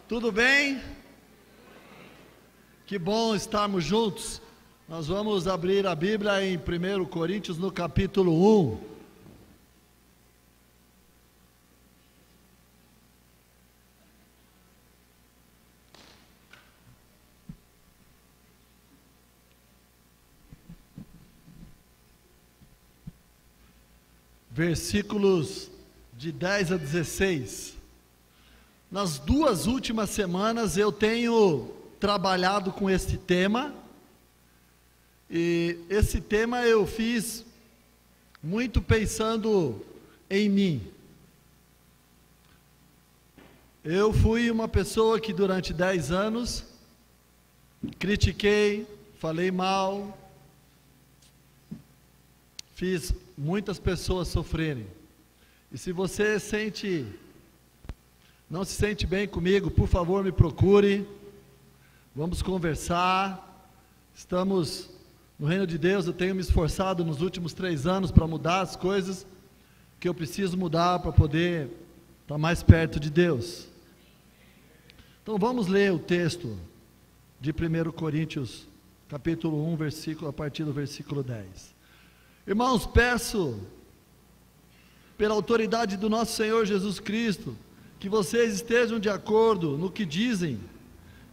Tudo bem? Que bom estarmos juntos. Nós vamos abrir a Bíblia em 1 Coríntios, no capítulo 1. Versículos de 10 a 16. Nas duas últimas semanas eu tenho trabalhado com este tema, e esse tema eu fiz muito pensando em mim. Eu fui uma pessoa que durante 10 anos critiquei, falei mal, fiz muitas pessoas sofrerem. E se você não se sente bem comigo, por favor me procure, vamos conversar. Estamos no reino de Deus. Eu tenho me esforçado nos últimos 3 anos para mudar as coisas que eu preciso mudar para poder estar mais perto de Deus. Então vamos ler o texto de 1 Coríntios, capítulo 1, a partir do versículo 10. Irmãos, peço, pela autoridade do nosso Senhor Jesus Cristo, que vocês estejam de acordo no que dizem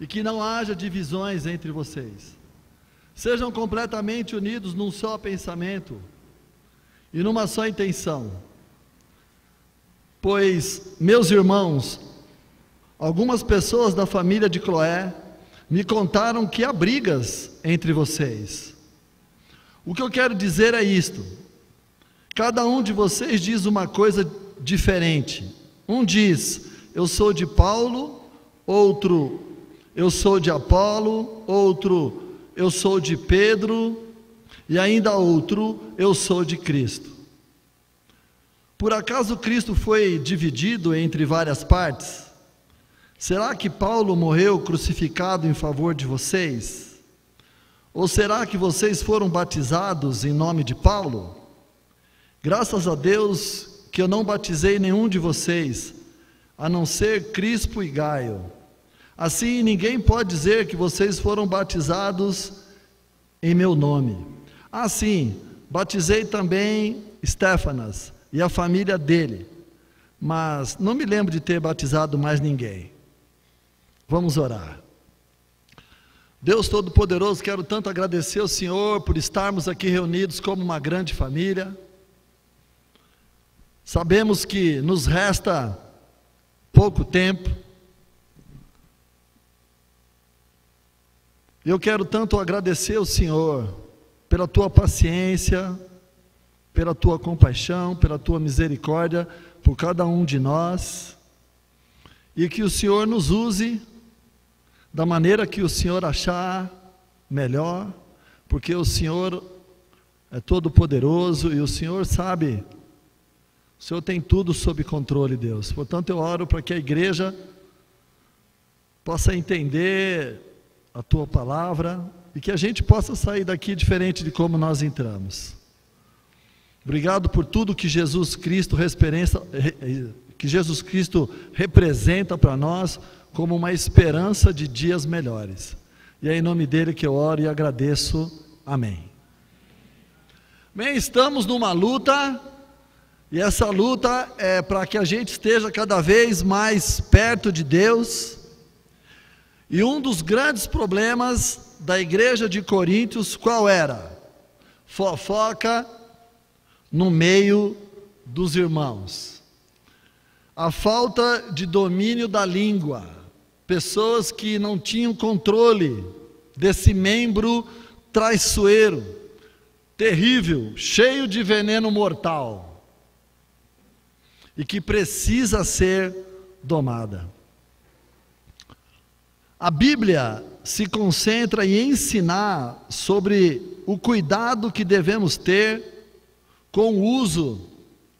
e que não haja divisões entre vocês. Sejam completamente unidos num só pensamento e numa só intenção. Pois, meus irmãos, algumas pessoas da família de Cloé me contaram que há brigas entre vocês. O que eu quero dizer é isto: cada um de vocês diz uma coisa diferente. Um diz, eu sou de Paulo, outro, eu sou de Apolo, outro, eu sou de Pedro, e ainda outro, eu sou de Cristo. Por acaso Cristo foi dividido entre várias partes? Será que Paulo morreu crucificado em favor de vocês? Ou será que vocês foram batizados em nome de Paulo? Graças a Deus que eu não batizei nenhum de vocês, a não ser Crispo e Gaio. Assim, ninguém pode dizer que vocês foram batizados em meu nome. Assim, batizei também Estéfanas e a família dele, mas não me lembro de ter batizado mais ninguém. Vamos orar. Deus Todo-Poderoso, quero tanto agradecer ao Senhor por estarmos aqui reunidos como uma grande família. Sabemos que nos resta pouco tempo. Eu quero tanto agradecer ao Senhor pela tua paciência, pela tua compaixão, pela tua misericórdia por cada um de nós, e que o Senhor nos use da maneira que o Senhor achar melhor, porque o Senhor é todo poderoso e o Senhor sabe. O Senhor tem tudo sob controle, Deus. Portanto, eu oro para que a igreja possa entender a tua palavra e que a gente possa sair daqui diferente de como nós entramos. Obrigado por tudo que Jesus Cristo representa para nós como uma esperança de dias melhores. E é em nome dele que eu oro e agradeço. Amém. Bem, estamos numa luta. E essa luta é para que a gente esteja cada vez mais perto de Deus. E um dos grandes problemas da igreja de Coríntios, qual era? Fofoca no meio dos irmãos. A falta de domínio da língua. Pessoas que não tinham controle desse membro traiçoeiro, terrível, cheio de veneno mortal, e que precisa ser domada. A Bíblia se concentra em ensinar sobre o cuidado que devemos ter com o uso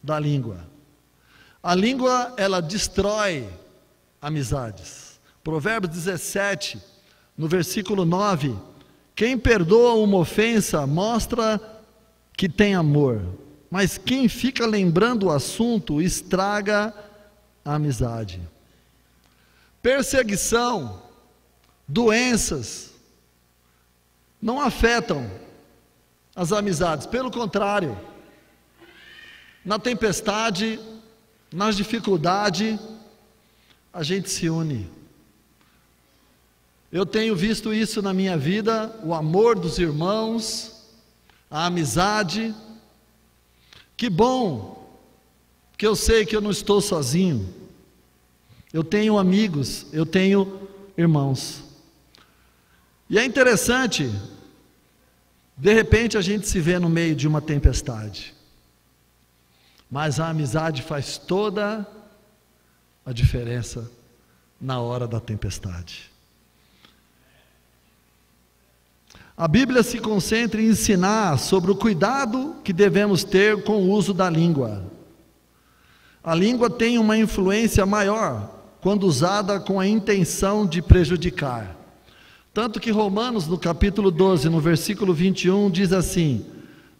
da língua. A língua, ela destrói amizades. Provérbios 17, no versículo 9, quem perdoa uma ofensa mostra que tem amor, mas quem fica lembrando o assunto estraga a amizade. perseguição, doenças, não afetam as amizades, pelo contrário, na tempestade, nas dificuldades, a gente se une. Eu tenho visto isso na minha vida, o amor dos irmãos, a amizade. Que bom, que eu sei que eu não estou sozinho, eu tenho amigos, eu tenho irmãos. E é interessante, de repente a gente se vê no meio de uma tempestade, mas a amizade faz toda a diferença na hora da tempestade. A Bíblia se concentra em ensinar sobre o cuidado que devemos ter com o uso da língua. A língua tem uma influência maior quando usada com a intenção de prejudicar. Tanto que Romanos, no capítulo 12, no versículo 21, diz assim: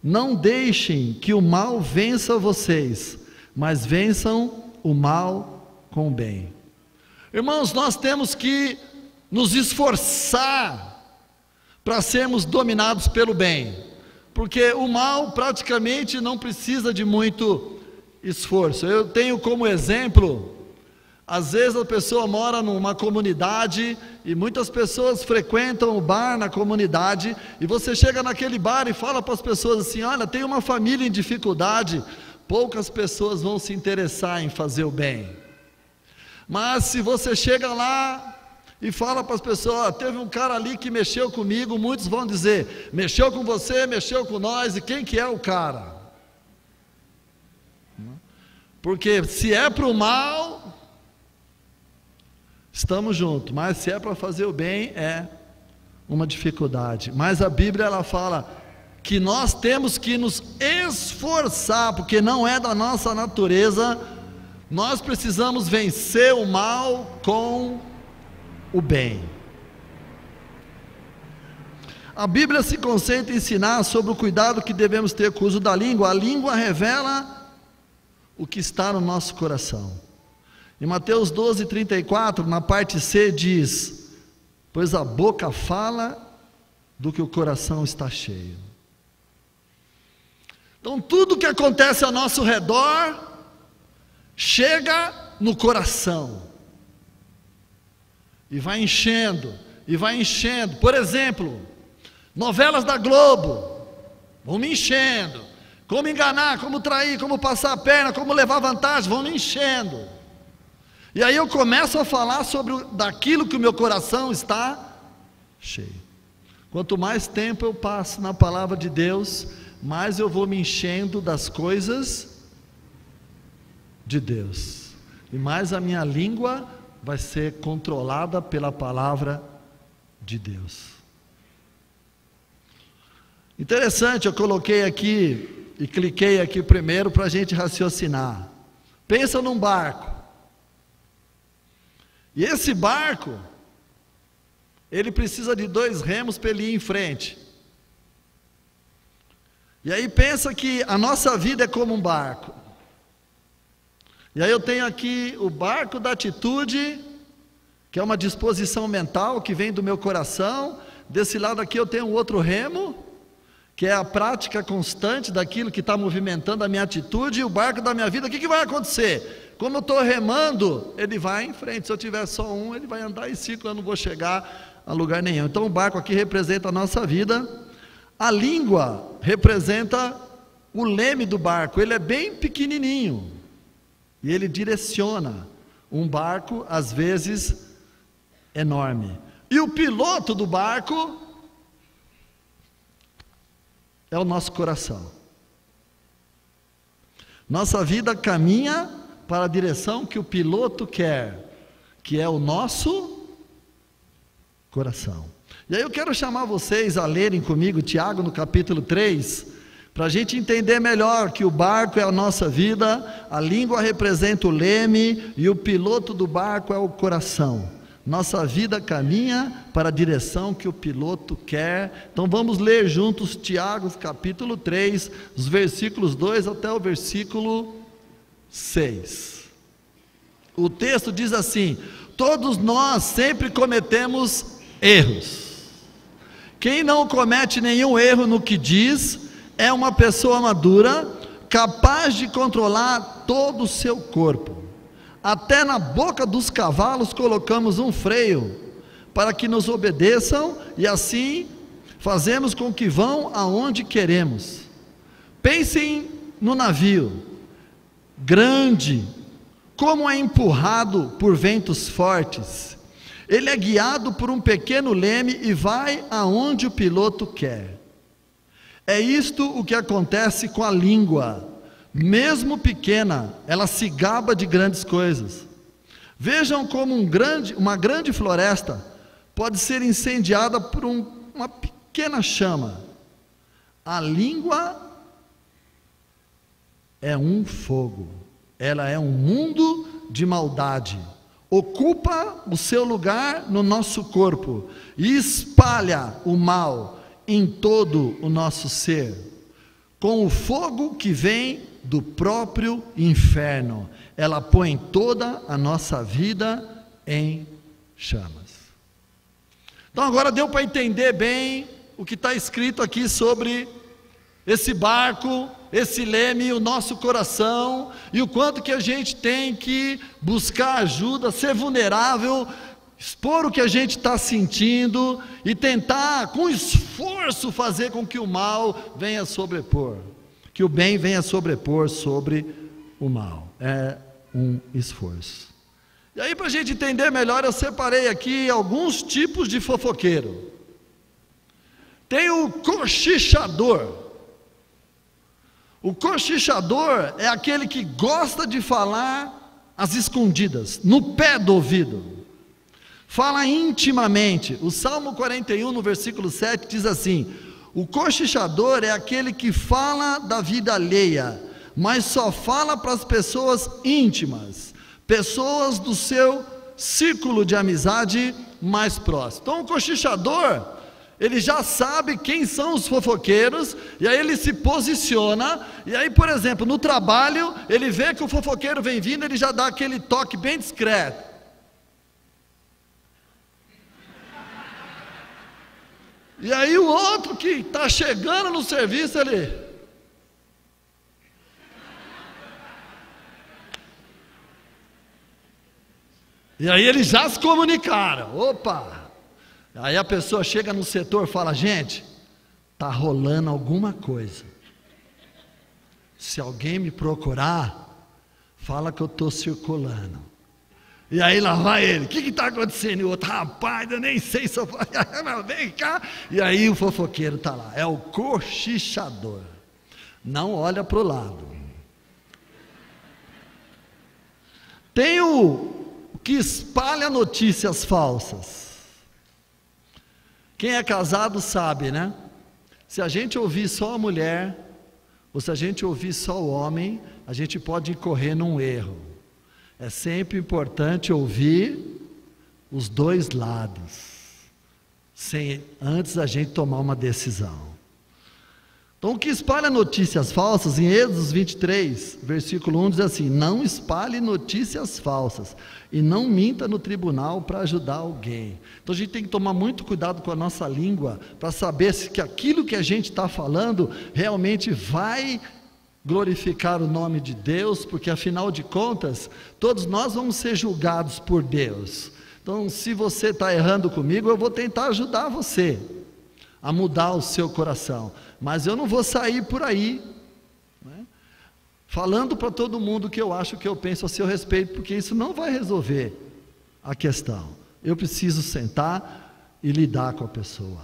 não deixem que o mal vença vocês, mas vençam o mal com o bem. Irmãos, nós temos que nos esforçar para sermos dominados pelo bem, porque o mal praticamente não precisa de muito esforço. Eu tenho como exemplo, às vezes a pessoa mora numa comunidade e muitas pessoas frequentam o bar na comunidade, e você chega naquele bar e fala para as pessoas assim: olha, tem uma família em dificuldade. Poucas pessoas vão se interessar em fazer o bem. Mas se você chega lá e fala para as pessoas: teve um cara ali que mexeu comigo, muitos vão dizer: mexeu com você, mexeu com nós, e quem que é o cara? Porque se é para o mal, estamos juntos, mas se é para fazer o bem, é uma dificuldade. Mas a Bíblia, ela fala que nós temos que nos esforçar, porque não é da nossa natureza, nós precisamos vencer o mal com o bem. A Bíblia se concentra em ensinar sobre o cuidado que devemos ter com o uso da língua. A língua revela o que está no nosso coração. Em Mateus 12:34, na parte C, diz: pois a boca fala do que o coração está cheio. Então tudo que acontece ao nosso redor chega no coração e vai enchendo, e vai enchendo. Por exemplo, novelas da Globo vão me enchendo, como enganar, como trair, como passar a perna, como levar vantagem, vão me enchendo. E aí eu começo a falar sobre daquilo que o meu coração está cheio. Quanto mais tempo eu passo na palavra de Deus, mais eu vou me enchendo das coisas de Deus, e mais a minha língua vai ser controlada pela palavra de Deus. Interessante, eu coloquei aqui e cliquei aqui primeiro para a gente raciocinar. Pensa num barco, e esse barco, ele precisa de 2 remos para ele ir em frente. E aí pensa que a nossa vida é como um barco. E aí eu tenho aqui o barco da atitude, que é uma disposição mental que vem do meu coração. Desse lado aqui eu tenho um outro remo, que é a prática constante daquilo que está movimentando a minha atitude. E o barco da minha vida, o que vai acontecer? Como eu estou remando, ele vai em frente. Se eu tiver só um, ele vai andar em círculo, eu não vou chegar a lugar nenhum. Então o barco aqui representa a nossa vida. A língua representa o leme do barco, ele é bem pequenininho, e ele direciona um barco, às vezes, enorme. E o piloto do barco é o nosso coração. Nossa vida caminha para a direção que o piloto quer, que é o nosso coração. E aí eu quero chamar vocês a lerem comigo Tiago no capítulo 3, para a gente entender melhor que o barco é a nossa vida, a língua representa o leme e o piloto do barco é o coração. Nossa vida caminha para a direção que o piloto quer. Então vamos ler juntos Tiago capítulo 3, os versículos 2 até o versículo 6. O texto diz assim: Todos nós sempre cometemos erros. Quem não comete nenhum erro no que diz, é uma pessoa madura, capaz de controlar todo o seu corpo. Até na boca dos cavalos colocamos um freio, para que nos obedeçam, e assim fazemos com que vão aonde queremos. Pensem no navio, grande, como é empurrado por ventos fortes. Ele é guiado por um pequeno leme e vai aonde o piloto quer. É isto o que acontece com a língua. Mesmo pequena, ela se gaba de grandes coisas. Vejam como uma grande floresta pode ser incendiada por uma pequena chama. A língua é um fogo. Ela é um mundo de maldade. Ocupa o seu lugar no nosso corpo e espalha o mal em todo o nosso ser, com o fogo que vem do próprio inferno. Ela põe toda a nossa vida em chamas. Então agora deu para entender bem o que está escrito aqui sobre esse barco, esse leme, o nosso coração, e o quanto que a gente tem que buscar ajuda, ser vulnerável, expor o que a gente está sentindo e tentar com esforço fazer com que o mal venha sobrepor, que o bem venha sobrepor sobre o mal. É um esforço. E aí, para a gente entender melhor, eu separei aqui alguns tipos de fofoqueiro. Tem o cochichador. O cochichador é aquele que gosta de falar às escondidas, no pé do ouvido. Fala intimamente. O Salmo 41, no versículo 7, diz assim: o cochichador é aquele que fala da vida alheia, mas só fala para as pessoas íntimas, pessoas do seu círculo de amizade mais próximo. Então o cochichador, ele já sabe quem são os fofoqueiros, e aí ele se posiciona, e aí, por exemplo, no trabalho, ele vê que o fofoqueiro vem vindo, ele já dá aquele toque bem discreto. E aí o outro que está chegando no serviço, ele... E aí eles já se comunicaram. Opa! Aí a pessoa chega no setor e fala: gente, está rolando alguma coisa. Se alguém me procurar, fala que eu estou circulando. E aí lá vai ele: o que está acontecendo? E o outro: rapaz, eu nem sei se eu vou... Vem cá. E aí o fofoqueiro está lá. É o cochichador. Não olha para o lado. Tem o que espalha notícias falsas. Quem é casado sabe, né? Se a gente ouvir só a mulher, ou se a gente ouvir só o homem, a gente pode incorrer num erro. É sempre importante ouvir os dois lados, antes da gente tomar uma decisão. Então, o que espalha notícias falsas, em Êxodo 23, versículo 1, diz assim: não espalhe notícias falsas, e não minta no tribunal para ajudar alguém. Então a gente tem que tomar muito cuidado com a nossa língua, para saber se que aquilo que a gente está falando, realmente vai glorificar o nome de Deus, porque afinal de contas, todos nós vamos ser julgados por Deus. Então, se você está errando comigo, eu vou tentar ajudar você a mudar o seu coração, mas eu não vou sair por aí, né, falando para todo mundo o que eu acho, o que eu penso a seu respeito, porque isso não vai resolver a questão. Eu preciso sentar e lidar com a pessoa.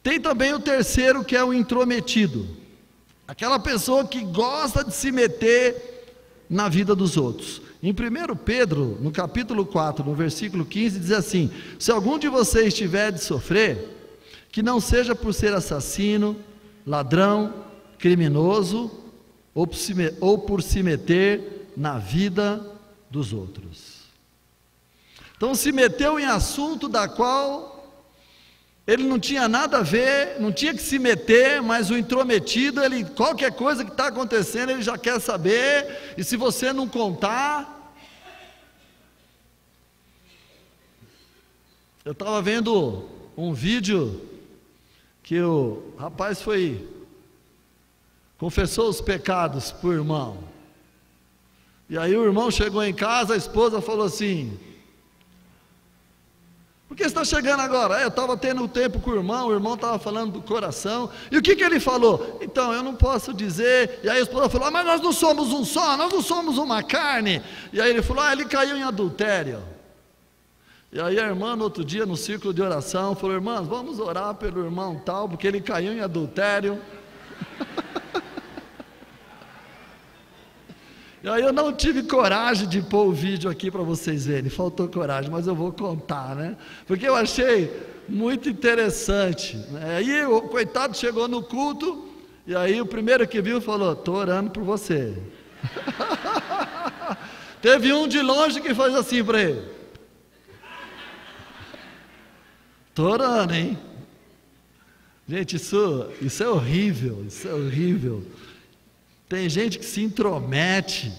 Tem também o terceiro, que é o intrometido, aquela pessoa que gosta de se meter na vida dos outros. Em 1 Pedro, no capítulo 4, no versículo 15, diz assim: se algum de vocês tiver de sofrer, que não seja por ser assassino, ladrão, criminoso, ou por se meter na vida dos outros. Então se meteu em assunto da qual ele não tinha nada a ver, não tinha que se meter, mas o intrometido, ele, qualquer coisa que está acontecendo, ele já quer saber, e se você não contar, Eu estava vendo um vídeo que o rapaz confessou os pecados para o irmão. E aí o irmão chegou em casa, a esposa falou assim: por que você está chegando agora? Eu estava tendo tempo com o irmão estava falando do coração. E o que ele falou? Então, eu não posso dizer. E aí a esposa falou: mas nós não somos um só, nós não somos uma carne. E aí ele falou: ele caiu em adultério. E aí a irmã, no outro dia, no círculo de oração, falou: irmãs, vamos orar pelo irmão tal, porque ele caiu em adultério. E aí eu não tive coragem de pôr o vídeo aqui para vocês verem, faltou coragem, mas eu vou contar, né? Porque eu achei muito interessante, né? Aí o coitado chegou no culto, e aí o primeiro que viu falou: estou orando por você. Teve um de longe que fez assim para ele: estou orando, hein? Gente, isso é horrível, isso é horrível. Tem gente que se intromete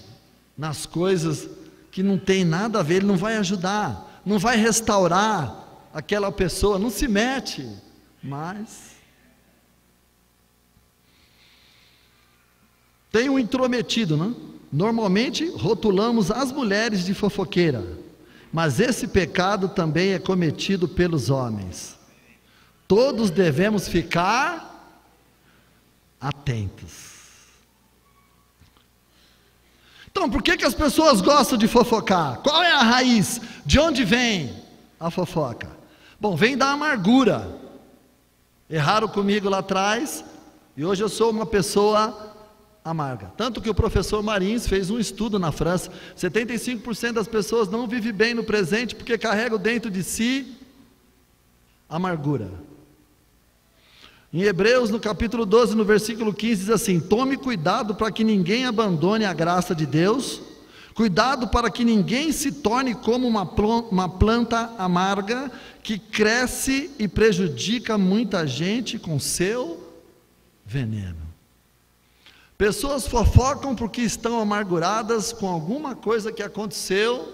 nas coisas que não tem nada a ver, ele não vai ajudar, não vai restaurar aquela pessoa, não se mete, mas tem um intrometido, né? Normalmente rotulamos as mulheres de fofoqueira, mas esse pecado também é cometido pelos homens. Todos devemos ficar atentos. Então, por que as pessoas gostam de fofocar? Qual é a raiz? De onde vem a fofoca? Bom, vem da amargura. Erraram comigo lá atrás, e hoje eu sou uma pessoa amarga. Tanto que o professor Marins fez um estudo na França: 75% das pessoas não vivem bem no presente porque carregam dentro de si amargura. Em Hebreus, no capítulo 12, no versículo 15, diz assim: tome cuidado para que ninguém abandone a graça de Deus, cuidado para que ninguém se torne como uma planta amarga, que cresce e prejudica muita gente com seu veneno. Pessoas fofocam porque estão amarguradas com alguma coisa que aconteceu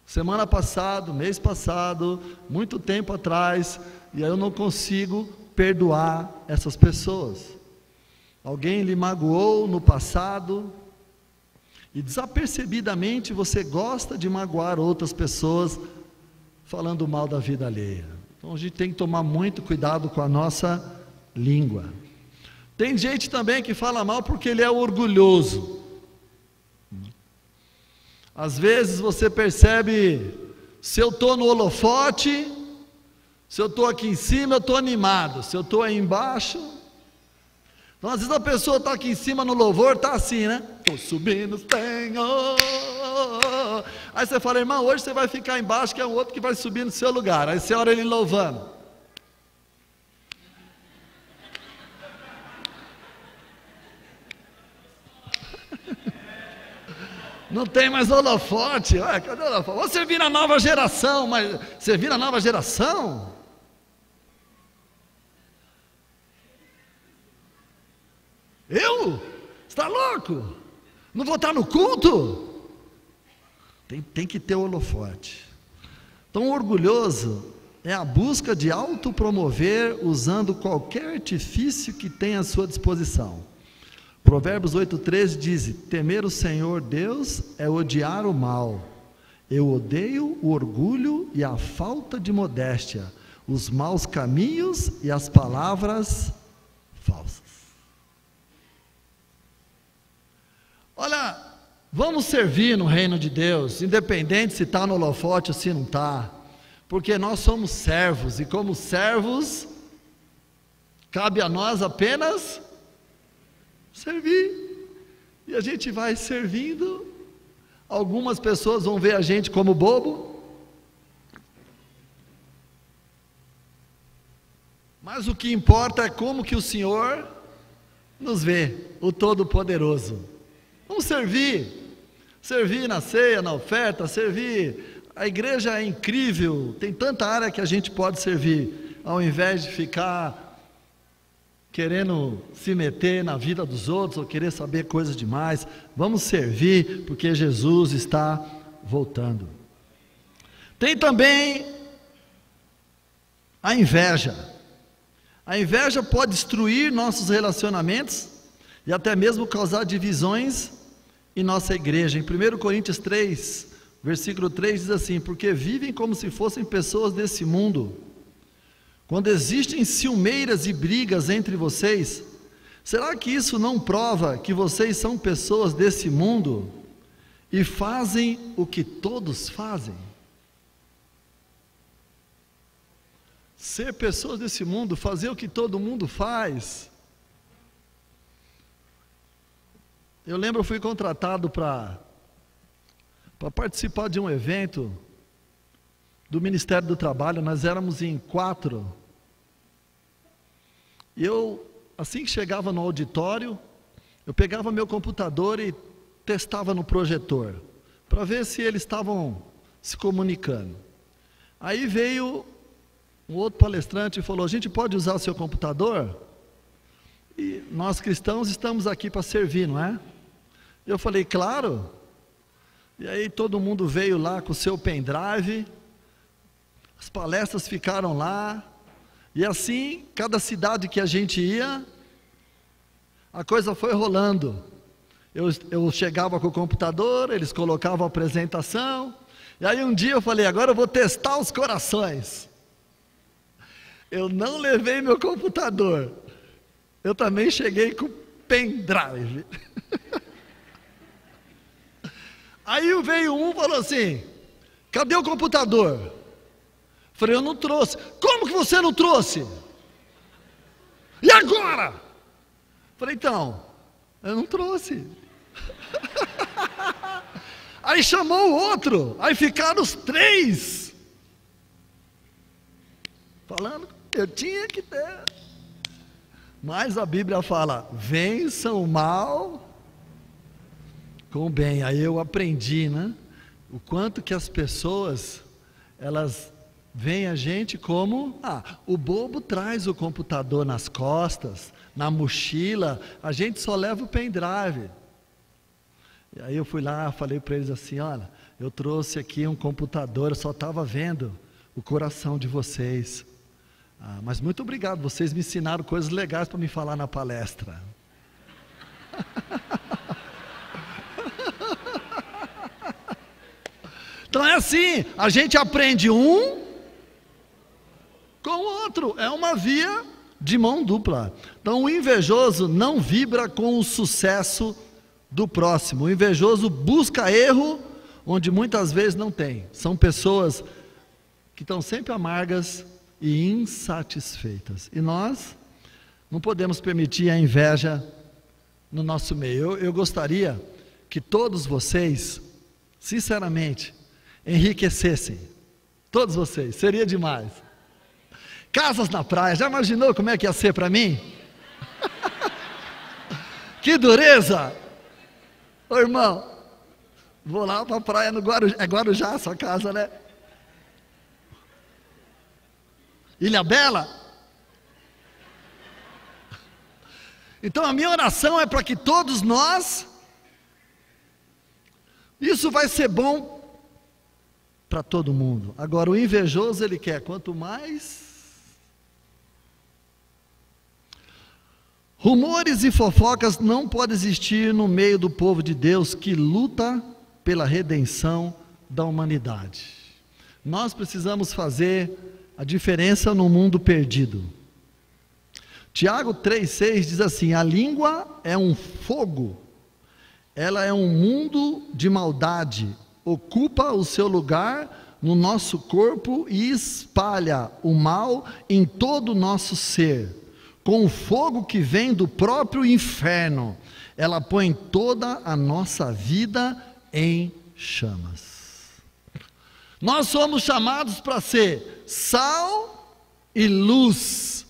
semana passada, mês passado, muito tempo atrás, e aí eu não consigo perdoar essas pessoas. Alguém lhe magoou no passado, e desapercebidamente você gosta de magoar outras pessoas, falando mal da vida alheia. Então a gente tem que tomar muito cuidado com a nossa língua. Tem gente também que fala mal porque ele é orgulhoso. Às vezes você percebe: se eu estou no holofote, se eu estou aqui em cima, eu estou animado. Se eu estou aí embaixo... Então, às vezes a pessoa está aqui em cima no louvor, está assim, né? Estou subindo, Senhor. Aí você fala: irmão, hoje você vai ficar embaixo, que é um outro que vai subir no seu lugar. Aí você olha ele louvando. Não tem mais holofote. Ué, cadê o holofote? Vou servir na nova geração. Mas servir na nova geração? Eu? Você está louco? Não vou estar no culto? Tem que ter holofote. Então, orgulhoso é a busca de autopromover usando qualquer artifício que tenha à sua disposição. Provérbios 8,13 diz: temer o Senhor Deus é odiar o mal. Eu odeio o orgulho e a falta de modéstia, os maus caminhos e as palavras falsas. Olha, vamos servir no reino de Deus, independente se está no holofote ou se não está, porque nós somos servos, e como servos, cabe a nós apenas servir, e a gente vai servindo. Algumas pessoas vão ver a gente como bobo, mas o que importa é como que o Senhor nos vê, o Todo-Poderoso. Vamos servir na ceia, na oferta, servir. A igreja é incrível, tem tanta área que a gente pode servir, ao invés de ficar querendo se meter na vida dos outros, ou querer saber coisas demais. Vamos servir, porque Jesus está voltando. Tem também A inveja. A inveja pode destruir nossos relacionamentos e até mesmo causar divisões em nossa igreja. Em 1 Coríntios 3, versículo 3 diz assim: porque vivem como se fossem pessoas desse mundo. Quando existem ciumeiras e brigas entre vocês, será que isso não prova que vocês são pessoas desse mundo e fazem o que todos fazem? Ser pessoas desse mundo, fazer o que todo mundo faz. Eu lembro, eu fui contratado para participar de um evento do Ministério do Trabalho. Nós éramos em 4. E eu, assim que chegava no auditório, eu pegava meu computador e testava no projetor, para ver se eles estavam se comunicando. Aí veio um outro palestrante e falou: a gente pode usar o seu computador? E nós cristãos estamos aqui para servir, não é? Eu falei: claro. E aí todo mundo veio lá com o seu pendrive, as palestras ficaram lá, e assim, cada cidade que a gente ia, a coisa foi rolando. Eu chegava com o computador, eles colocavam a apresentação, e aí um dia eu falei: agora eu vou testar os corações. Eu não levei meu computador, eu também cheguei com pendrive. Aí veio um e falou assim: cadê o computador? Falei: eu não trouxe. Como que você não trouxe? E agora? Falei: então, eu não trouxe. Aí chamou o outro, aí ficaram os 3 falando, eu tinha que ter. Mas a Bíblia fala: vença o mal com o bem. Aí eu aprendi, né? O quanto que as pessoas, elas veem a gente como, o bobo traz o computador nas costas, na mochila, a gente só leva o pendrive. E aí eu fui lá, falei para eles assim: olha, eu trouxe aqui um computador, eu só estava vendo o coração de vocês. Mas muito obrigado, vocês me ensinaram coisas legais para me falar na palestra. Então é assim, a gente aprende um com o outro, é uma via de mão dupla. Então o invejoso não vibra com o sucesso do próximo. O invejoso busca erro onde muitas vezes não tem. São pessoas que estão sempre amargas e insatisfeitas. E nós não podemos permitir a inveja no nosso meio. Eu gostaria que todos vocês, sinceramente, enriquecessem. Todos vocês, seria demais. Casas na praia, já imaginou como é que ia ser para mim? Que dureza! Ô irmão, vou lá para a praia no Guarujá, é Guarujá a sua casa, né? Ilha Bela? Então a minha oração é para que todos nós, isso vai ser bom para todo mundo. Agora o invejoso, ele quer quanto mais. Rumores e fofocas não podem existir no meio do povo de Deus que luta pela redenção da humanidade. Nós precisamos fazer a diferença no mundo perdido. Tiago 3,6 diz assim: a língua é um fogo, ela é um mundo de maldade, ocupa o seu lugar no nosso corpo e espalha o mal em todo o nosso ser. Com o fogo que vem do próprio inferno, ela põe toda a nossa vida em chamas. Nós somos chamados para ser sal e luz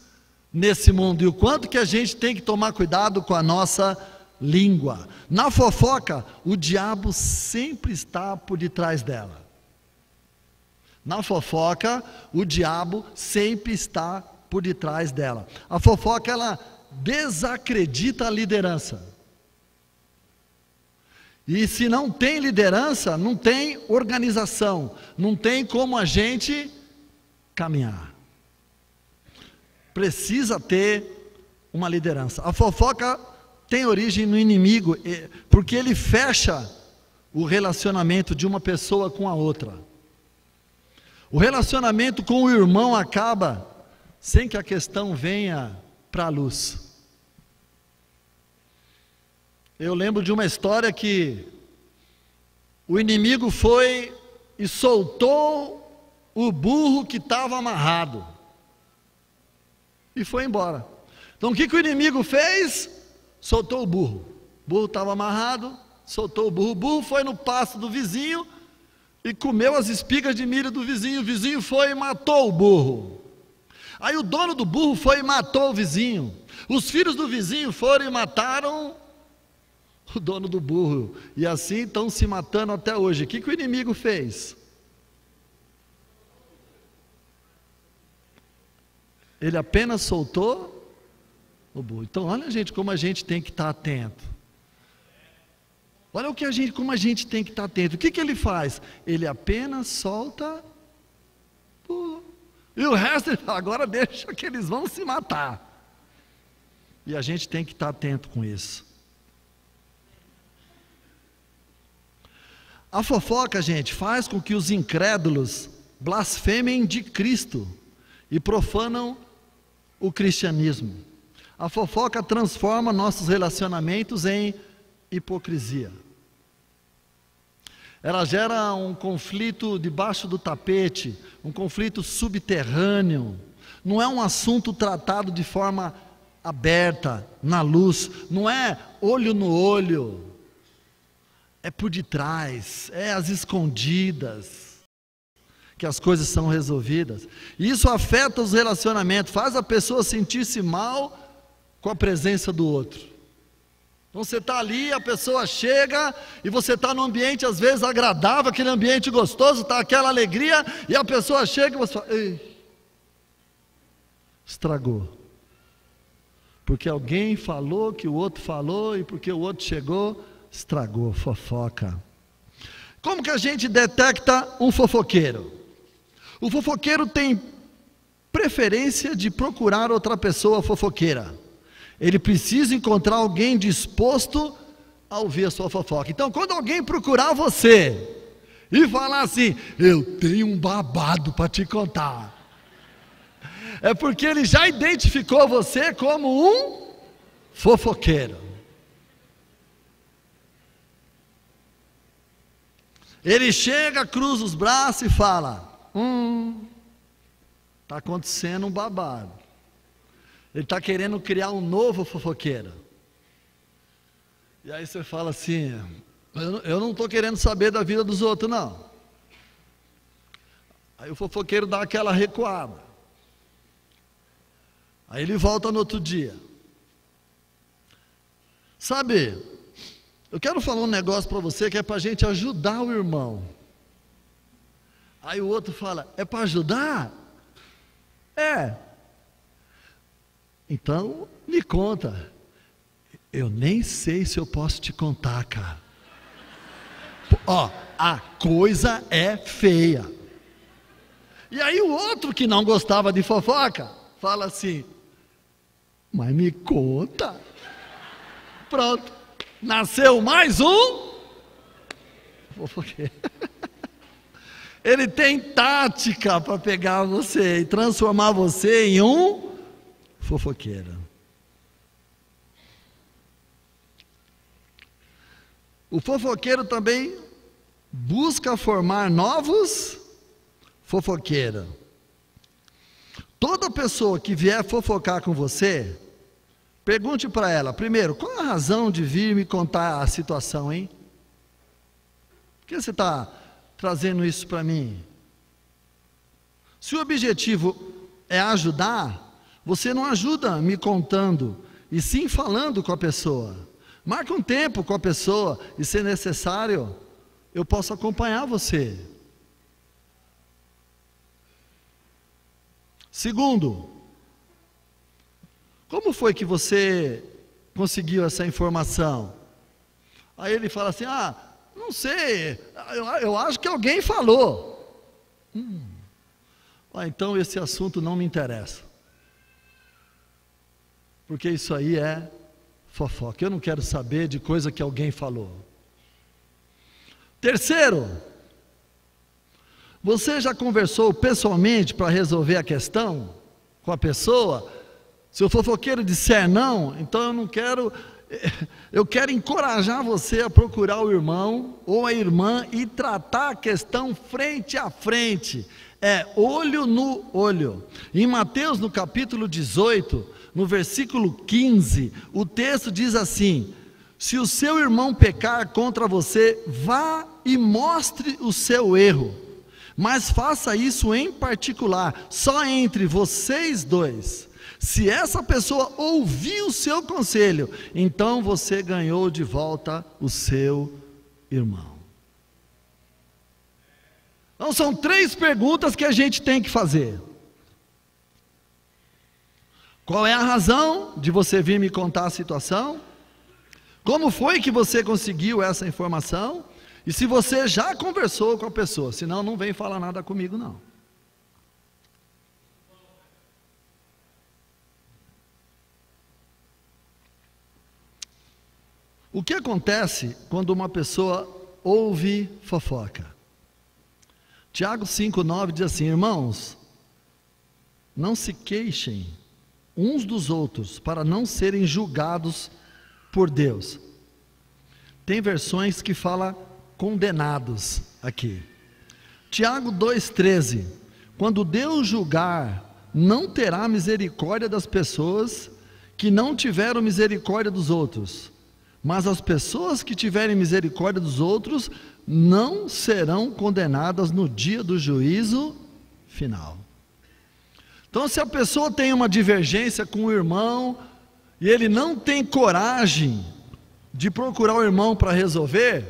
nesse mundo. E o quanto que a gente tem que tomar cuidado com a nossa língua. Na fofoca, o diabo sempre está por detrás dela. Na fofoca, o diabo sempre está por detrás dela. A fofoca, ela desacredita a liderança. E se não tem liderança, não tem organização, não tem como a gente caminhar. precisa ter uma liderança. A fofoca tem origem no inimigo, porque ele fecha o relacionamento de uma pessoa com a outra. O relacionamento com o irmão acaba sem que a questão venha para a luz. Eu lembro de uma história que o inimigo foi e soltou o burro que estava amarrado e foi embora. Então o que o inimigo fez? Soltou o burro. O burro estava amarrado, soltou o burro. O burro foi no pasto do vizinho e comeu as espigas de milho do vizinho. O vizinho foi e matou o burro. Aí o dono do burro foi e matou o vizinho. Os filhos do vizinho foram e mataram o dono do burro. E assim estão se matando até hoje. O que o inimigo fez? Ele apenas soltou o burro. Então olha, gente, como a gente tem que estar atento. Olha como a gente tem que estar atento. O que ele faz? Ele apenas solta o burro. E o resto ele fala, agora deixa que eles vão se matar. E a gente tem que estar atento com isso. A fofoca, gente, faz com que os incrédulos blasfemem de Cristo e profanam o cristianismo. A fofoca transforma nossos relacionamentos em hipocrisia. Ela gera um conflito debaixo do tapete, um conflito subterrâneo. Não é um assunto tratado de forma aberta, na luz, não é olho no olho. É por detrás, é às escondidas que as coisas são resolvidas. E isso afeta os relacionamentos, faz a pessoa sentir-se mal com a presença do outro. Então você está ali, a pessoa chega e você está num ambiente às vezes agradável, aquele ambiente gostoso, está aquela alegria, e a pessoa chega e você fala, ei, estragou. Porque alguém falou que o outro falou, e porque o outro chegou, estragou, fofoca. Como que a gente detecta um fofoqueiro? O fofoqueiro tem preferência de procurar outra pessoa fofoqueira. Ele precisa encontrar alguém disposto a ouvir a sua fofoca. Então, quando alguém procurar você e falar assim, eu tenho um babado para te contar, é porque ele já identificou você como um fofoqueiro. Ele chega, cruza os braços e fala, está acontecendo um babado. Ele está querendo criar um novo fofoqueiro. E aí você fala assim, eu não estou querendo saber da vida dos outros, não. Aí o fofoqueiro dá aquela recuada. Aí ele volta no outro dia. Sabe, eu quero falar um negócio para você que é para a gente ajudar o irmão. Aí o outro fala, é para ajudar? É. Então, me conta. Eu nem sei se eu posso te contar, cara. Ó, a coisa é feia. E aí o outro que não gostava de fofoca, fala assim, mas me conta. Pronto, nasceu mais um fofoqueiro. Ele tem tática para pegar você e transformar você em um fofoqueiro. O fofoqueiro também busca formar novos fofoqueiros. Toda pessoa que vier fofocar com você, pergunte para ela, primeiro, qual a razão de vir me contar a situação, hein? Por que você está trazendo isso para mim? Se o objetivo é ajudar, você não ajuda me contando, e sim falando com a pessoa. Marque um tempo com a pessoa, e se necessário, eu posso acompanhar você. Segundo, como foi que você conseguiu essa informação? Aí ele fala assim, não sei, eu acho que alguém falou. Então esse assunto não me interessa. porque isso aí é fofoca. Eu não quero saber de coisa que alguém falou. Terceiro, você já conversou pessoalmente para resolver a questão com a pessoa? Se o fofoqueiro disser não, então eu quero encorajar você a procurar o irmão ou a irmã e tratar a questão frente a frente, olho no olho. Em Mateus, no capítulo 18, no versículo 15, o texto diz assim: se o seu irmão pecar contra você, vá e mostre o seu erro, mas faça isso em particular, só entre vocês dois. Se essa pessoa ouvir o seu conselho, então você ganhou de volta o seu irmão. Então são 3 perguntas que a gente tem que fazer. Qual é a razão de você vir me contar a situação? Como foi que você conseguiu essa informação? E se você já conversou com a pessoa, senão não vem falar nada comigo não. O que acontece quando uma pessoa ouve fofoca? Tiago 5,9 diz assim: irmãos, não se queixem uns dos outros, para não serem julgados por Deus. Tem versões que falam condenados aqui. Tiago 2,13: quando Deus julgar, não terá misericórdia das pessoas que não tiveram misericórdia dos outros, mas as pessoas que tiverem misericórdia dos outros não serão condenadas no dia do juízo final. Então, se a pessoa tem uma divergência com o irmão e ele não tem coragem de procurar o irmão para resolver,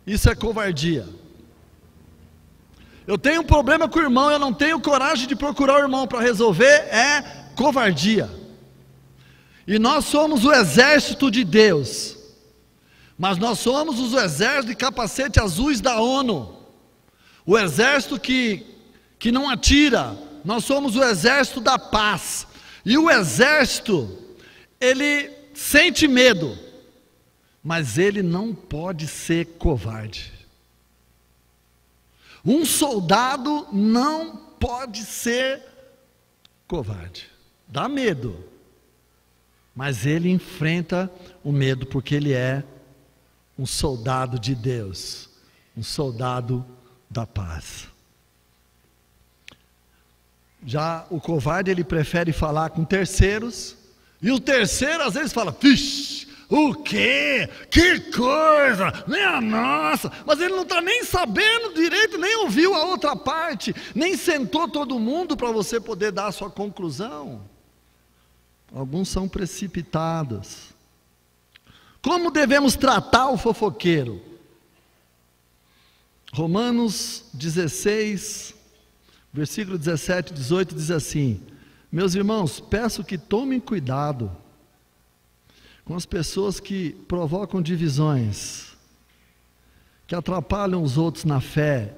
isso é covardia. Eu tenho um problema com o irmão, eu não tenho coragem de procurar o irmão para resolver, é covardia. E nós somos o exército de Deus, mas nós somos o exército de capacete azuis da ONU, o exército que não atira. Nós somos o exército da paz, e o exército, ele sente medo, mas ele não pode ser covarde. Um soldado não pode ser covarde, dá medo, mas ele enfrenta o medo, porque ele é um soldado de Deus, um soldado da paz. Já o covarde, ele prefere falar com terceiros, e o terceiro às vezes fala: vixe, o quê? Que coisa, minha nossa, mas ele não está nem sabendo direito, nem ouviu a outra parte, nem sentou todo mundo para você poder dar a sua conclusão. Alguns são precipitados. Como devemos tratar o fofoqueiro? Romanos 16, versículo 17 e 18 diz assim: meus irmãos, peço que tomem cuidado com as pessoas que provocam divisões, que atrapalham os outros na fé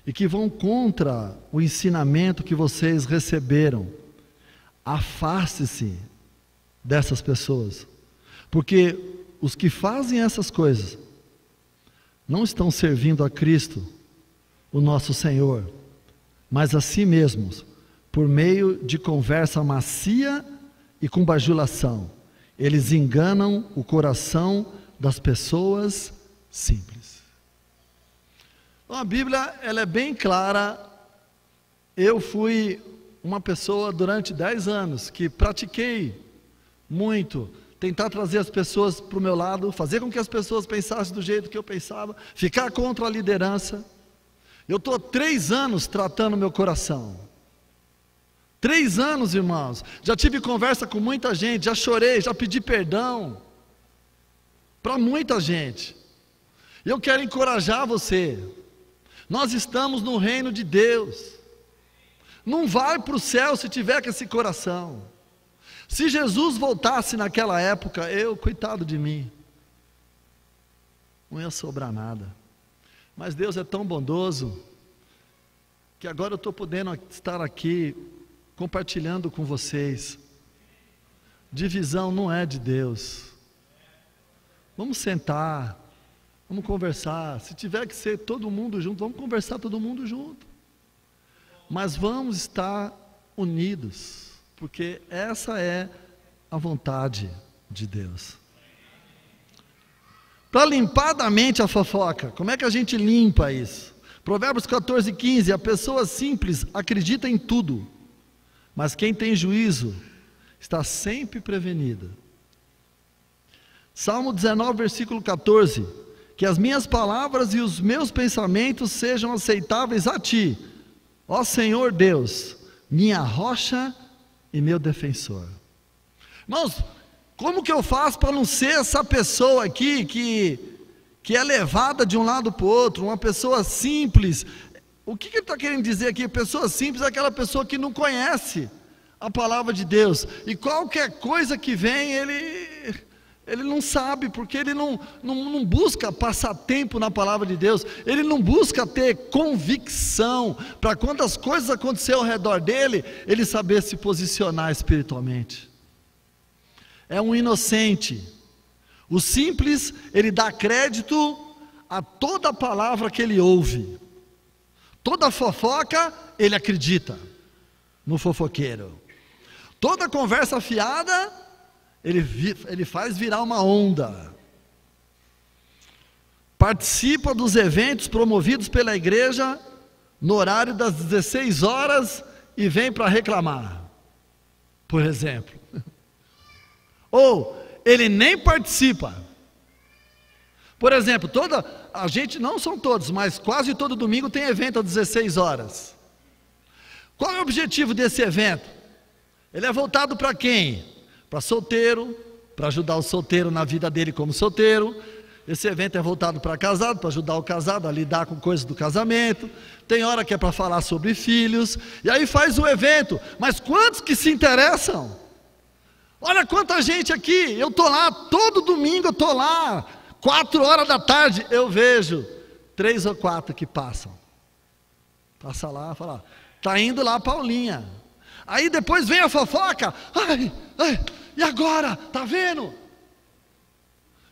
e que vão contra o ensinamento que vocês receberam. Afaste-se dessas pessoas, porque os que fazem essas coisas não estão servindo a Cristo, o nosso Senhor, mas a si mesmos, por meio de conversa macia e com bajulação. Eles enganam o coração das pessoas simples. Então, a Bíblia, ela é bem clara. Eu fui uma pessoa durante 10 anos que pratiquei muito tentar trazer as pessoas para o meu lado, fazer com que as pessoas pensassem do jeito que eu pensava, ficar contra a liderança. Eu estou 3 anos tratando meu coração. 3 anos, irmãos. Já tive conversa com muita gente, já chorei, já pedi perdão para muita gente. E eu quero encorajar você. Nós estamos no reino de Deus. Não vai para o céu se tiver com esse coração. Se Jesus voltasse naquela época, coitado de mim, não ia sobrar nada. Mas Deus é tão bondoso, que agora eu estou podendo estar aqui, compartilhando com vocês. Divisão não é de Deus. Vamos sentar, vamos conversar. Se tiver que ser todo mundo junto, vamos conversar todo mundo junto. Mas vamos estar unidos, porque essa é a vontade de Deus. Para limpar da mente a fofoca, como é que a gente limpa isso? Provérbios 14:15, a pessoa simples acredita em tudo, mas quem tem juízo está sempre prevenida. Salmo 19, versículo 14, que as minhas palavras e os meus pensamentos sejam aceitáveis a Ti, ó Senhor Deus, minha rocha e meu defensor. Irmãos, como que eu faço para não ser essa pessoa aqui que é levada de um lado para o outro, uma pessoa simples? O que ele está querendo dizer aqui? Pessoa simples é aquela pessoa que não conhece a palavra de Deus, e qualquer coisa que vem, ele não sabe, porque ele não busca passar tempo na palavra de Deus, ele não busca ter convicção, para quando as coisas acontecerem ao redor dele, ele saber se posicionar espiritualmente. É um inocente. O simples, ele dá crédito a toda a palavra que ele ouve, toda fofoca, ele acredita no fofoqueiro, toda conversa fiada, ele faz virar uma onda. Participa dos eventos promovidos pela igreja no horário das 16 horas e vem para reclamar, por exemplo. Ou ele nem participa. Por exemplo, a gente, não são todos, mas quase todo domingo tem evento às 16 horas. Qual é o objetivo desse evento? Ele é voltado para quem? Para solteiro, para ajudar o solteiro na vida dele como solteiro. Esse evento é voltado para casado, para ajudar o casado a lidar com coisas do casamento. Tem hora que é para falar sobre filhos, e aí faz o evento. Mas quantos que se interessam? Olha quanta gente aqui, eu estou lá, todo domingo eu estou lá, 4 horas da tarde, eu vejo 3 ou 4 que passam. Passa lá, fala, está indo lá Paulinha. Aí depois vem a fofoca, ai, e agora, está vendo?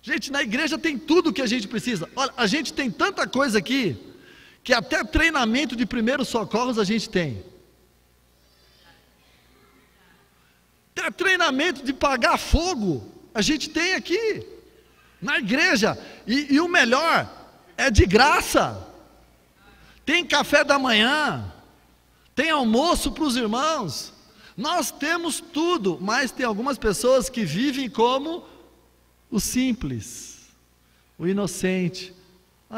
Gente, na igreja tem tudo que a gente precisa. Olha, a gente tem tanta coisa aqui, que até treinamento de primeiros socorros a gente tem. Até treinamento de apagar fogo, a gente tem aqui, na igreja, e o melhor, é de graça. Tem café da manhã, tem almoço para os irmãos, nós temos tudo, mas tem algumas pessoas que vivem como o simples, o inocente.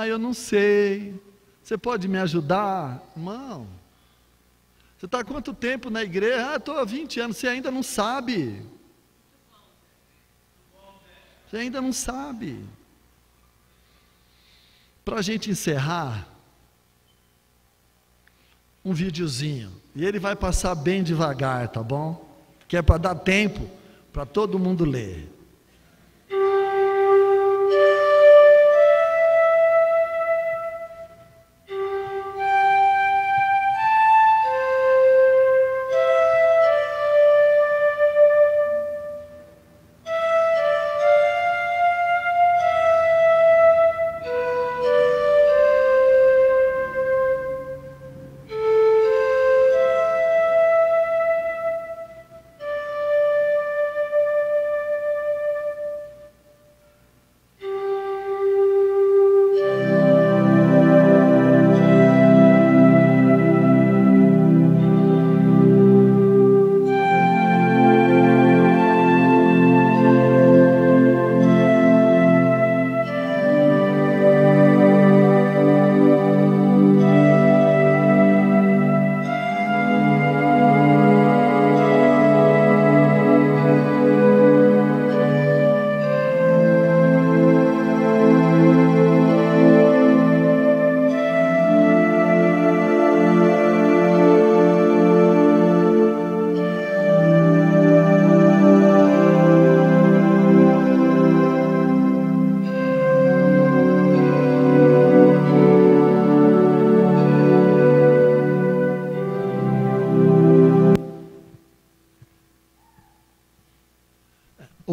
Eu não sei, você pode me ajudar? Irmão, você está há quanto tempo na igreja? Estou há 20 anos, você ainda não sabe. Você ainda não sabe. Para a gente encerrar, um videozinho, e ele vai passar bem devagar, tá bom? Que é para dar tempo para todo mundo ler.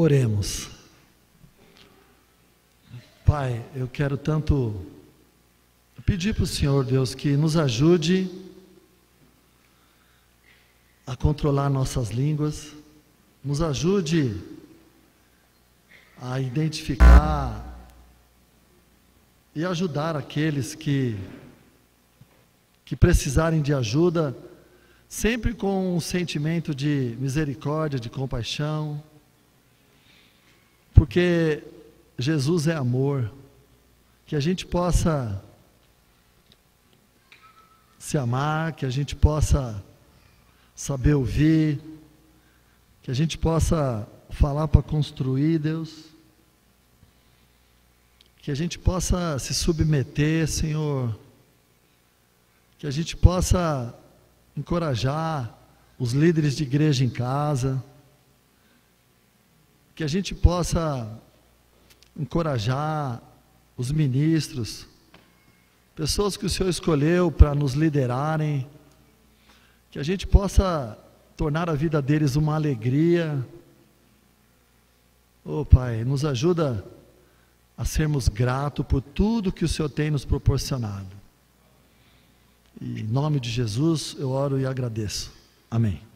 Oremos. Pai, eu quero tanto pedir para o Senhor, Deus, que nos ajude a controlar nossas línguas, nos ajude a identificar e ajudar aqueles que precisarem de ajuda, sempre com um sentimento de misericórdia, de compaixão, porque Jesus é amor, que a gente possa se amar, que a gente possa saber ouvir, que a gente possa falar para construir, Deus, que a gente possa se submeter, Senhor, que a gente possa encorajar os líderes de igreja em casa, que a gente possa encorajar os ministros, pessoas que o Senhor escolheu para nos liderarem, que a gente possa tornar a vida deles uma alegria. Oh Pai, nos ajuda a sermos gratos por tudo que o Senhor tem nos proporcionado. E em nome de Jesus eu oro e agradeço. Amém.